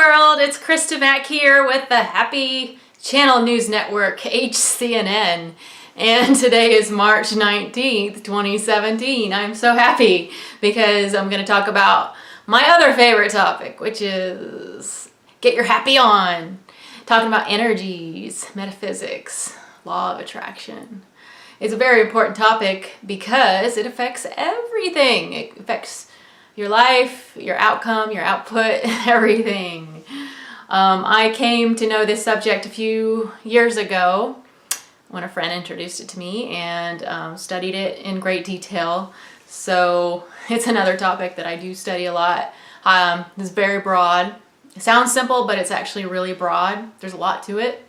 world, it's Krista back here with the Happy Channel News Network, HCNN. And today is March 19th, 2017. I'm so happy because I'm going to talk about my other favorite topic, which is get your happy on. Talking about energies, metaphysics, law of attraction. It's a very important topic because it affects everything. It affects your life, your outcome, your output, everything. I came to know this subject a few years ago when a friend introduced it to me and studied it in great detail. So it's another topic that I do study a lot. It's very broad. It sounds simple, but it's actually really broad. There's a lot to it.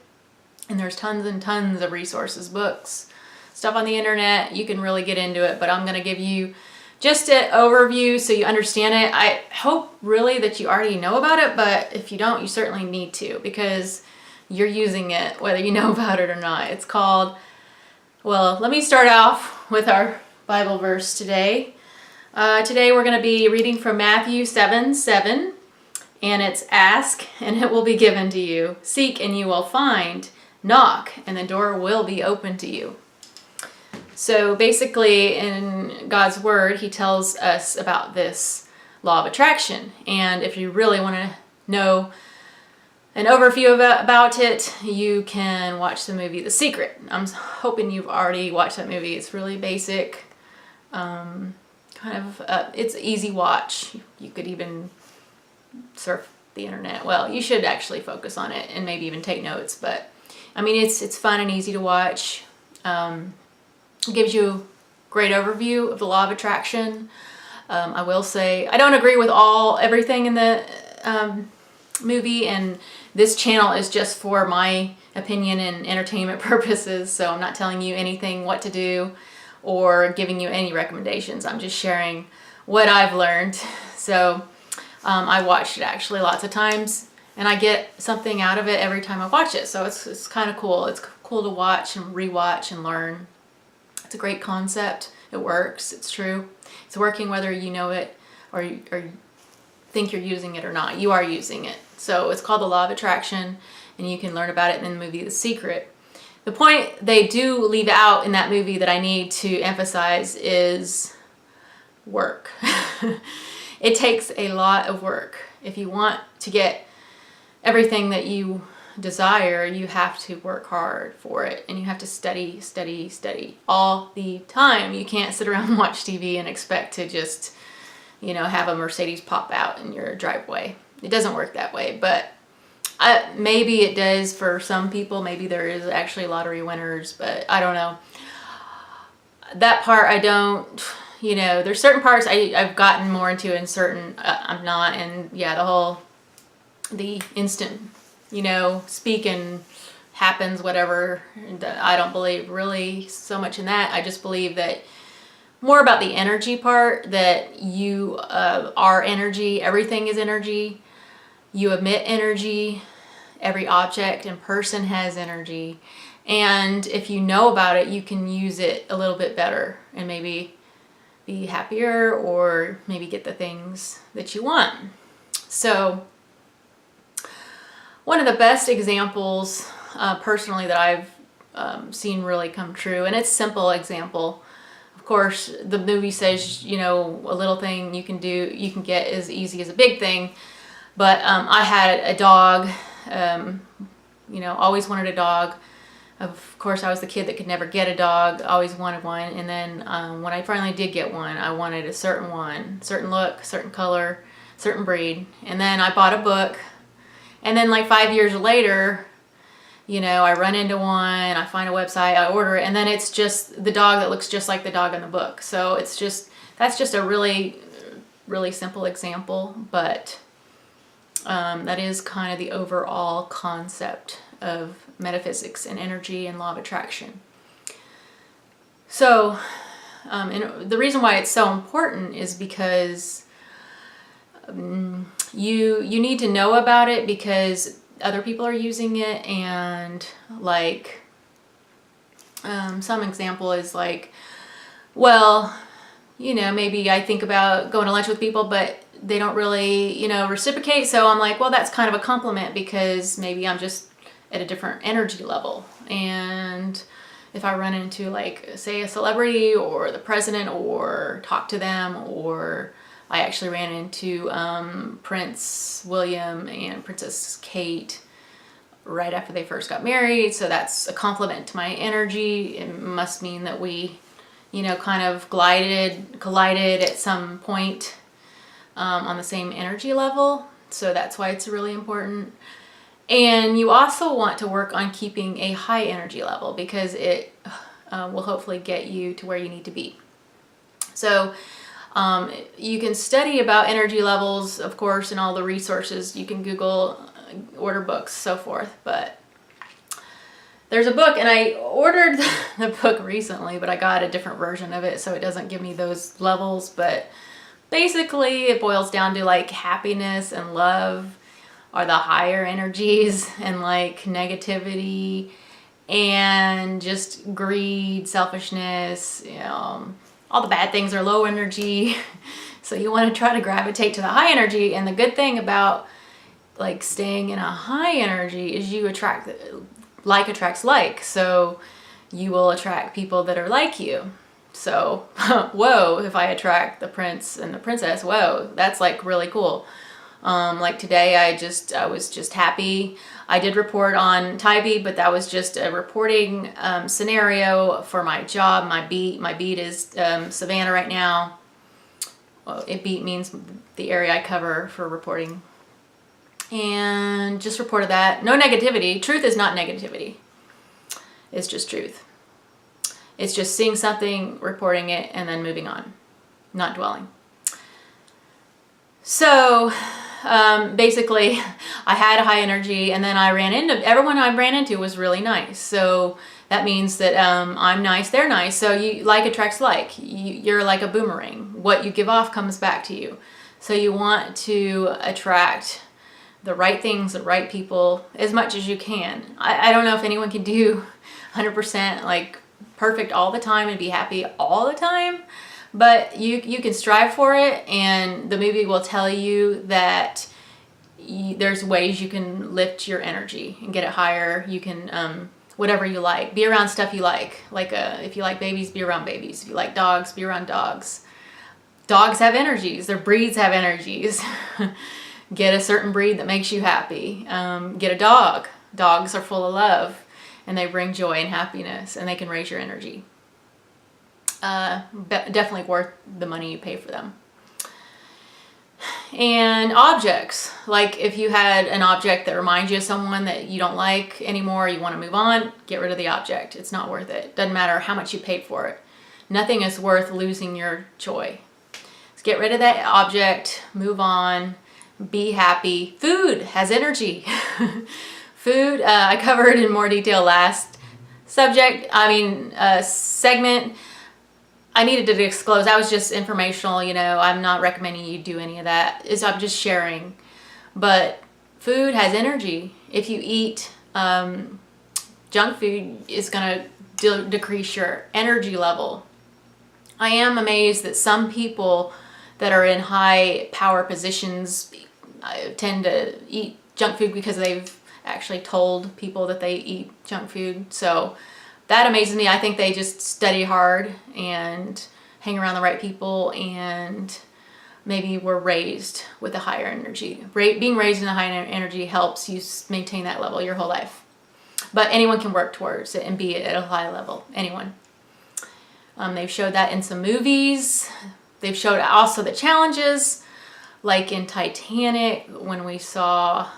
And there's tons and tons of resources, books, stuff on the internet. You can really get into it, but I'm going to give you just an overview so you understand it. I hope really that you already know about it, but if you don't, you certainly need to because you're using it whether you know about it or not. It's called, well, let me start off with our Bible verse today. Today we're going to be reading from Matthew 7:7, and it's ask and it will be given to you. Seek and you will find. Knock and the door will be open to you. So basically in God's word, he tells us about this law of attraction. And if you really want to know an overview about it, you can watch the movie The Secret. I'm hoping you've already watched that movie. It's really basic. It's easy watch. You could even surf the internet. Well, you should actually focus on it and maybe even take notes. But I mean, it's fun and easy to watch. It gives you a great overview of the law of attraction. I will say I don't agree with everything in the movie, and this channel is just for my opinion and entertainment purposes, so I'm not telling you anything what to do or giving you any recommendations. I'm just sharing what I've learned. So I watched it actually lots of times, and I get something out of it every time I watch it, so it's kind of cool. It's cool to watch and rewatch and learn. It's a great concept. It works. It's true. It's working whether you know it or you think you're using it or not. You are using it. So it's called the law of attraction, and you can learn about it in the movie The Secret. The point they do leave out in that movie that I need to emphasize is work. It takes a lot of work. If you want to get everything that you desire, you have to work hard for it, and you have to study all the time. You can't sit around and watch TV and expect to just, have a Mercedes pop out in your driveway. It doesn't work that way, but maybe it does for some people. Maybe there is actually lottery winners, but I don't know. That part I don't, there's certain parts I've gotten more into and certain I'm not, and yeah, the instant speak and happens, whatever. I don't believe really so much in that. I just believe that more about the energy part, that you are energy. Everything is energy. You emit energy. Every object and person has energy. And if you know about it, you can use it a little bit better and maybe be happier or maybe get the things that you want. So one of the best examples personally that I've seen really come true, and it's a simple example. Of course, the movie says, a little thing you can get as easy as a big thing. But I had a dog, always wanted a dog. Of course, I was the kid that could never get a dog, always wanted one. And then when I finally did get one, I wanted a certain one, certain look, certain color, certain breed. And then I bought a book. And then like 5 years later, I run into one, I find a website, I order it, and then it's just the dog that looks just like the dog in the book. So that's just a really, really simple example, but that is kind of the overall concept of metaphysics and energy and law of attraction. So, and the reason why it's so important is because you need to know about it because other people are using it, and like some example is like, well, maybe I think about going to lunch with people, but they don't really, you know, reciprocate. So I'm like, well, that's kind of a compliment because maybe I'm just at a different energy level. And if I run into, like, say, a celebrity or the president, or talk to them, or I actually ran into Prince William and Princess Kate right after they first got married. So that's a compliment to my energy. It must mean that we, you know, kind of collided at some point on the same energy level. So that's why it's really important. And you also want to work on keeping a high energy level because it will hopefully get you to where you need to be. So you can study about energy levels, of course, and all the resources. You can Google, order books, so forth. But there's a book, and I ordered the book recently, but I got a different version of it, so it doesn't give me those levels. But basically, it boils down to, like, happiness and love are the higher energies, and, like, negativity and just greed, selfishness, you know, all the bad things are low energy. So you want to try to gravitate to the high energy. And the good thing about, like, staying in a high energy is you attract, like attracts like. So you will attract people that are like you. So whoa, if I attract the prince and the princess, whoa, that's, like, really cool. Like today, I was just happy. I did report on Tybee, but that was just a reporting scenario for my job. My beat is Savannah right now. Well, beat means the area I cover for reporting. And just reported that. No negativity. Truth is not negativity. It's just truth. It's just seeing something, reporting it, and then moving on. Not dwelling. So basically, I had a high energy, and then everyone I ran into was really nice. So that means that I'm nice, they're nice. So you, like attracts like. You're like a boomerang. What you give off comes back to you. So you want to attract the right things, the right people, as much as you can. I don't know if anyone can do 100% like perfect all the time and be happy all the time. But you can strive for it, and the movie will tell you that there's ways you can lift your energy and get it higher. You can, whatever you like, be around stuff you like. Like if you like babies, be around babies. If you like dogs, be around dogs. Dogs have energies. Their breeds have energies. Get a certain breed that makes you happy. Get a dog. Dogs are full of love, and they bring joy and happiness, and they can raise your energy. Definitely worth the money you pay for them. And objects, like if you had an object that reminds you of someone that you don't like anymore, you want to move on, get rid of the object. It's not worth it. Doesn't matter how much you paid for it. Nothing is worth losing your joy. So get rid of that object, move on, be happy. Food has energy. Food, I covered in more detail last segment. I needed to disclose. That was just informational, you know. I'm not recommending you do any of that. I'm just sharing. But food has energy. If you eat junk food, it's going to decrease your energy level. I am amazed that some people that are in high power positions tend to eat junk food because they've actually told people that they eat junk food. So that amazes me. I think they just study hard and hang around the right people, and maybe were raised with a higher energy. Being raised in a higher energy helps you maintain that level your whole life. But anyone can work towards it and be at a high level. Anyone. They've showed that in some movies. They've showed also the challenges, like in Titanic when we saw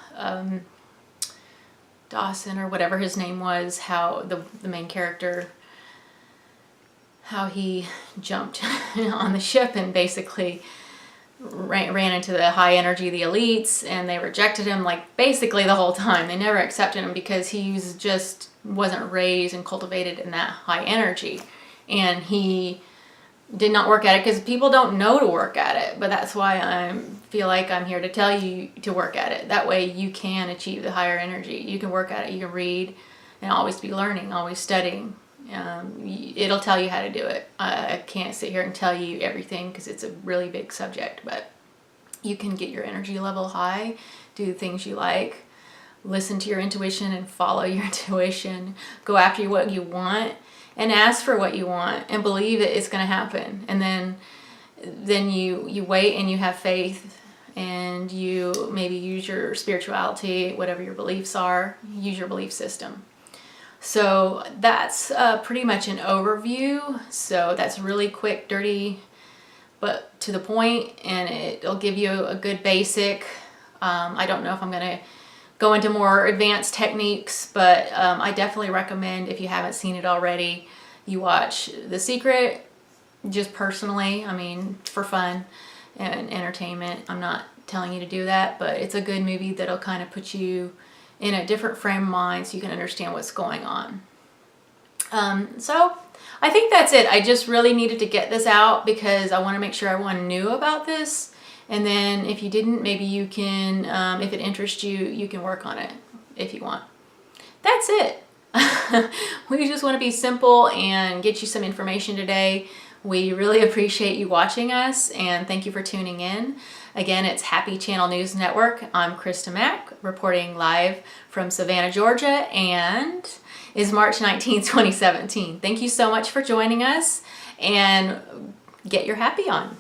Dawson or whatever his name was, how the main character, how he jumped on the ship and basically ran into the high energy, the elites, and they rejected him like basically the whole time. They never accepted him because he wasn't raised and cultivated in that high energy, and he did not work at it because people don't know to work at it. But that's why I feel like I'm here to tell you to work at it. That way you can achieve the higher energy. You can work at it. You can read and always be learning, always studying. It'll tell you how to do it. I can't sit here and tell you everything because it's a really big subject, but you can get your energy level high, do things you like, listen to your intuition and follow your intuition, go after what you want and ask for what you want and believe that it's going to happen. And then you wait and you have faith, and you maybe use your spirituality, whatever your beliefs are, use your belief system. So that's pretty much an overview. So that's really quick, dirty, but to the point, and it'll give you a good basic. I don't know if I'm going to go into more advanced techniques, but I definitely recommend, if you haven't seen it already, you watch The Secret, just personally, I mean, for fun and entertainment. I'm not telling you to do that, but it's a good movie that'll kind of put you in a different frame of mind so you can understand what's going on. So I think that's it. I just really needed to get this out because I want to make sure everyone knew about this. And then if you didn't, maybe you can, if it interests you, you can work on it if you want. That's it. We just want to be simple and get you some information today. We really appreciate you watching us, and thank you for tuning in. Again, it's Happy Channel News Network. I'm Krista Mack, reporting live from Savannah, Georgia, and is March 19, 2017. Thank you so much for joining us, and get your happy on.